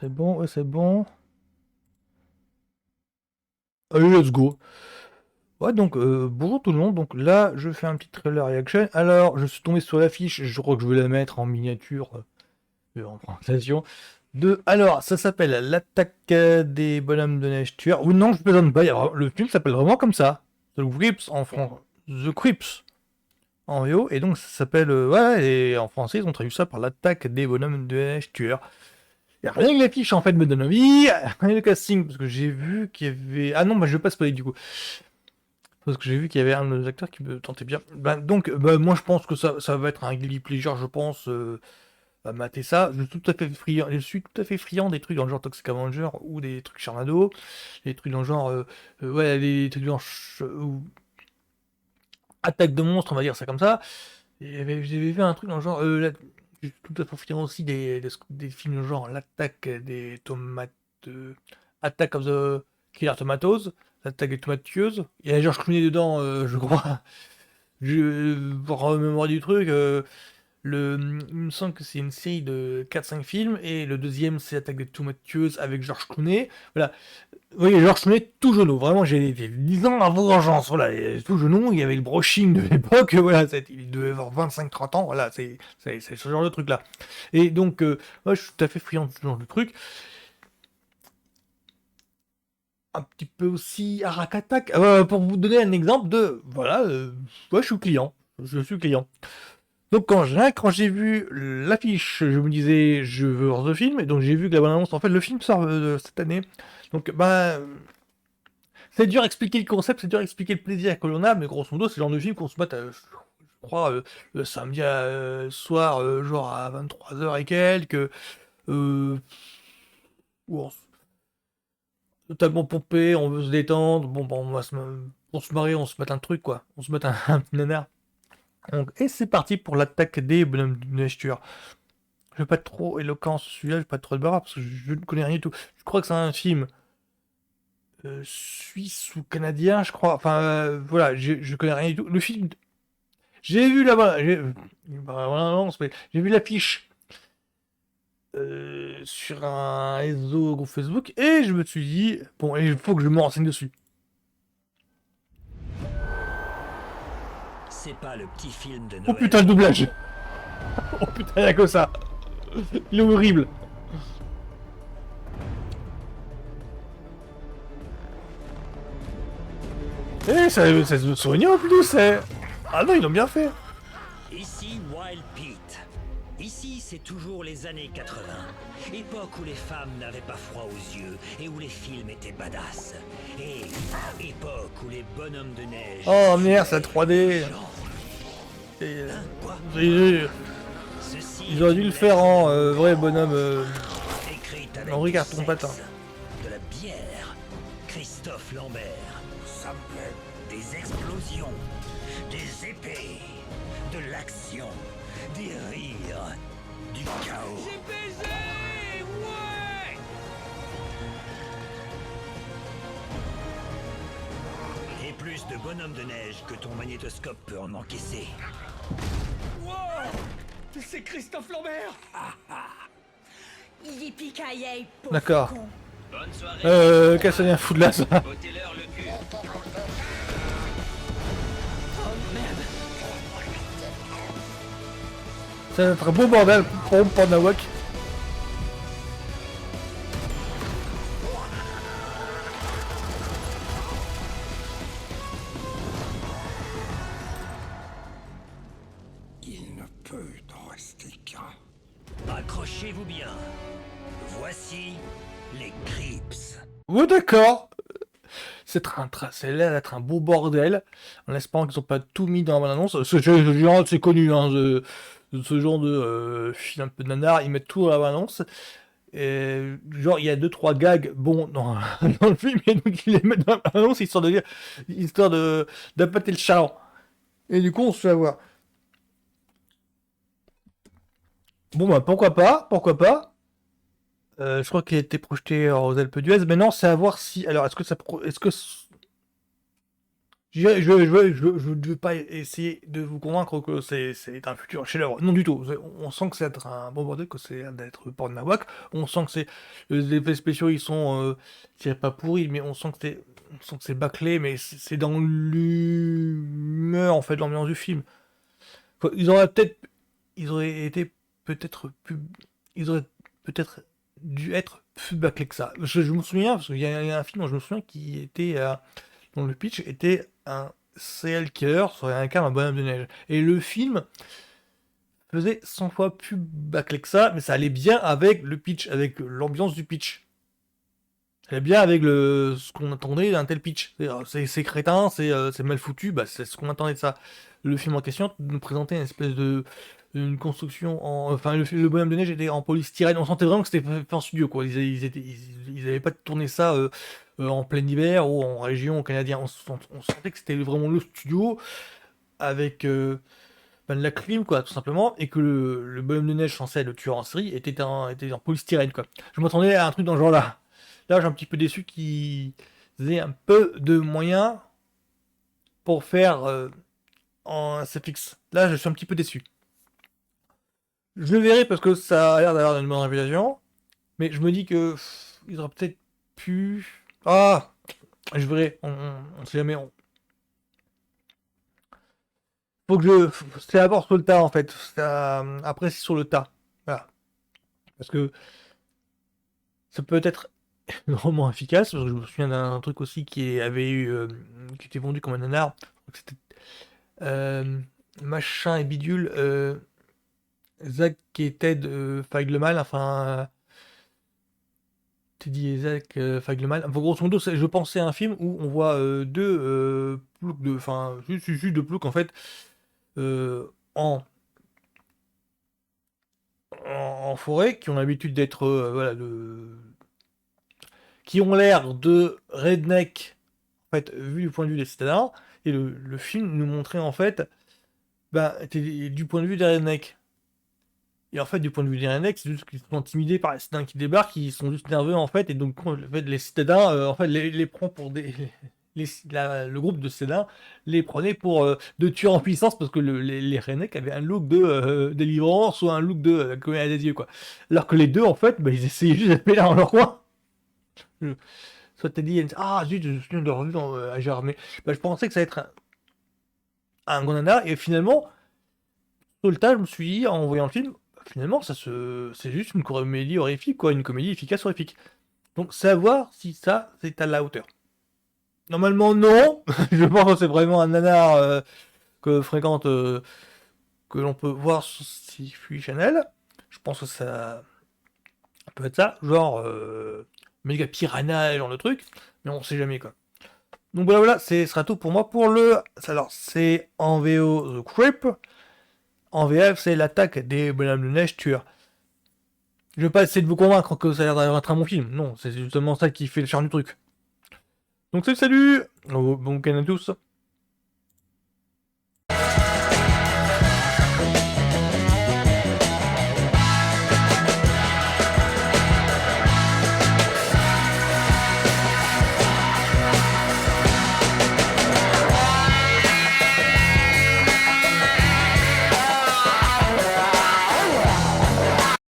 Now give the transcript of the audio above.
C'est bon, ouais, c'est bon. Allez, let's go. Ouais, donc, bonjour tout le monde. Donc là, je fais un petit trailer reaction. Alors, je suis tombé sur l'affiche, je crois que je vais la mettre en miniature, en présentation. Alors, ça s'appelle L'attaque des bonhommes de neige tueurs. Ou non, je plaisante pas, le film s'appelle vraiment comme ça. The Crips en français. The Crips en VO. Et donc, ça s'appelle. Ouais, et en français, ils ont traduit ça par L'attaque des bonhommes de neige tueurs. Et rien que l'affiche, en fait, me donne envie. Rien que le casting, parce que j'ai vu qu'il y avait. Ah non, bah, je vais pas spoiler du coup. Parce que j'ai vu qu'il y avait un des acteurs qui me tentait bien. Donc, moi je pense que ça va être un guilty pleasure, je pense, à mater ça. Je suis tout à fait friand des trucs dans le genre Toxic Avenger ou des trucs Charnado, des trucs dans le genre, ouais, des trucs dans ou Attaque de monstres, on va dire ça comme ça. Et j'avais vu un truc dans le genre, je suis tout à fait friand aussi des films genre L'attaque des tomates, Attack of the Killer Tomatoes, L'attaque des tomates tueuses. Il y a George Clooney dedans, je crois. Pour remémorer du truc, il me semble que c'est une série de 4-5 films, et le deuxième c'est Attaque des Tomates Tueuses avec George Clooney. Voilà. Oui, George Clooney tout genou, vraiment j'ai été 10 ans avant vengeance, voilà, et tout genou, il y avait le brushing de l'époque, voilà, il devait avoir 25-30 ans, voilà, c'est ce genre de truc là. Et donc, moi je suis tout à fait friand de ce genre de truc. Un petit peu aussi Arakatak, pour vous donner un exemple de, voilà, moi je suis client. Donc quand j'ai vu l'affiche, je me disais je veux voir ce film, et donc j'ai vu que la bonne annonce, en fait le film sort cette année. Donc c'est dur à expliquer le concept, c'est dur à expliquer le plaisir que l'on a, mais grosso modo c'est le genre de film qu'on se mate, je crois, le samedi soir, genre à 23 h et quelques, où totalement pompé, on veut se détendre, bon on va pour se marrer, on se met un truc quoi, on se met un petit nanar. Donc, et c'est parti pour l'attaque des bonhommes de neige tueurs. Je vais pas être trop éloquent sur celui-là, je vais pas être trop de barra parce que je ne connais rien du tout. Je crois que c'est un film suisse ou canadien, je crois. Enfin, voilà, je connais rien du tout. Le film, j'ai vu là-bas, j'ai vu l'affiche sur un réseau groupe Facebook, et je me suis dit, bon, il faut que je me renseigne dessus. C'est pas le petit film de Oh Noël. putain, le doublage! Oh putain, y'a que ça! Il est horrible! Eh, ça se soigne en plus, c'est. Ah non, ils l'ont bien fait! Ici Wild Pete. Ici, c'est toujours les années 80. Époque où les femmes n'avaient pas froid aux yeux et où les films étaient badass. Et époque où les bonhommes de neige... Oh merde, c'est la 3D! Et, Quoi? ils auraient dû le faire en vrai bonhomme, Écrite avec Henri du Carton sexe, Patin. de la bière, Christophe Lambert. Ça me plaît. Des explosions, des épées, de l'action, des rires, du chaos. J'ai baisé. Ouais. Et plus de bonhommes de neige que ton magnétoscope peut en encaisser. Wow. C'est Christophe Lambert. Yippee-ki-yay, pauvre D'accord. con. Bonne soirée. Qu'est-ce que ça vient foutre là, ça? Ôtez-leur le cul. Oh merde. Ça va être un beau bordel pour Nawak. Il ne peut en rester qu'un. Accrochez-vous bien. Voici les Crips. Ouais, d'accord. C'est l'air d'être un beau bordel. En espérant qu'ils ont pas tout mis dans la bande-annonce. C'est connu, hein, ce genre de film un peu nanar. Ils mettent tout dans la bande-annonce. Et, genre, il y a 2-3 gags bons dans le film, et donc ils les mettent dans la bande-annonce histoire d'appâter le chaland. Et du coup, on se fait avoir. Bon, bah, pourquoi pas, pourquoi pas. Je crois qu'il a été projeté aux Alpes d'Huez. Maintenant, c'est à voir si. Alors, est-ce que ça. Est-ce que. Je ne veux pas essayer de vous convaincre que c'est un futur chef-d'œuvre. Non du tout. On sent que c'est être un bon bordel, que c'est d'être porte nawak. On sent que c'est les effets spéciaux, ils sont, je dirais pas pourris, mais on sent que c'est bâclé, mais c'est dans l'humeur en fait, l'ambiance du film. Quoi, ils auraient été peut-être plus, ils auraient peut-être dû être plus bâclés que ça. Je me souviens parce qu'il y a un film dont je me souviens qui était dont le pitch était un serial killer sur un cas un bonhomme de neige. Et le film faisait 100 fois plus bâclé que ça, mais ça allait bien avec le pitch, avec l'ambiance du pitch. Ça allait bien avec ce qu'on attendait d'un tel pitch. C'est crétin, c'est mal foutu, bah c'est ce qu'on attendait de ça. Le film en question nous présentait une espèce de une construction en, enfin le bonhomme de neige était en polystyrène. On sentait vraiment que c'était fait en studio quoi. Ils avaient pas tourné ça en plein hiver ou en région canadienne. On sentait que c'était vraiment le studio avec de la clim quoi tout simplement et que le bonhomme de neige censé être le tueur en série était en polystyrène quoi. Je m'attendais à un truc dans ce genre là. Là j'ai un petit peu déçu qu'ils aient un peu de moyens pour faire en SFX. Là je suis un petit peu déçu. Je le verrai parce que ça a l'air d'avoir une bonne réputation, mais je me dis que ils auraient peut-être pu. Ah, je verrai. On sait jamais. Faut que c'est d'abord sur le tas en fait. Après c'est sur le tas. Voilà. Parce que ça peut être vraiment efficace. Parce que je me souviens d'un truc aussi avait eu, qui était vendu comme un nanar. C'était euh, machin et bidule. Zach et Ted Feiglman, enfin Teddy et Zach Feiglman. Enfin, grosso modo, je pensais à un film où on voit deux ploucs de, enfin juste de ploucs en fait euh, en, en forêt qui ont l'habitude d'être voilà qui ont l'air de redneck en fait vu du point de vue des citadins et le film nous montrait en fait du point de vue des rednecks. Et en fait, du point de vue des rednecks, c'est juste qu'ils sont intimidés par les citadins qui débarquent, ils sont juste nerveux en fait, et donc en fait, les citadins, en fait, les prend pour des, le groupe de citadins les prenait pour de tueurs en puissance parce que les rednecks avaient un look de délivrance ou un look de comédien des yeux quoi. Alors que les deux en fait, bah, ils essayaient juste d'être là dans leur coin. Je- Soit t'as dit ah zut, je suis de revue dans à Gérardmer. Bah, je pensais que ça allait être un grand nanar et finalement sur le tas, je me suis dit, en voyant le film, finalement, c'est juste une comédie horrifique, quoi, une comédie efficace horrifique. Donc, savoir si ça, c'est à la hauteur. Normalement, non. Je pense que c'est vraiment un nanar que fréquente, que l'on peut voir sur Sci-Fi Channel. Je pense que ça peut être ça, genre méga piranha, genre de truc, mais on sait jamais quoi. Donc voilà, ce sera tout pour moi pour le. Alors, c'est en VO The Creep. En VF, c'est l'attaque des bonhommes de neige tueurs. Je vais pas essayer de vous convaincre que ça a l'air d'être un bon film. Non, c'est justement ça qui fait le charme du truc. Donc salut, bon week-end à tous.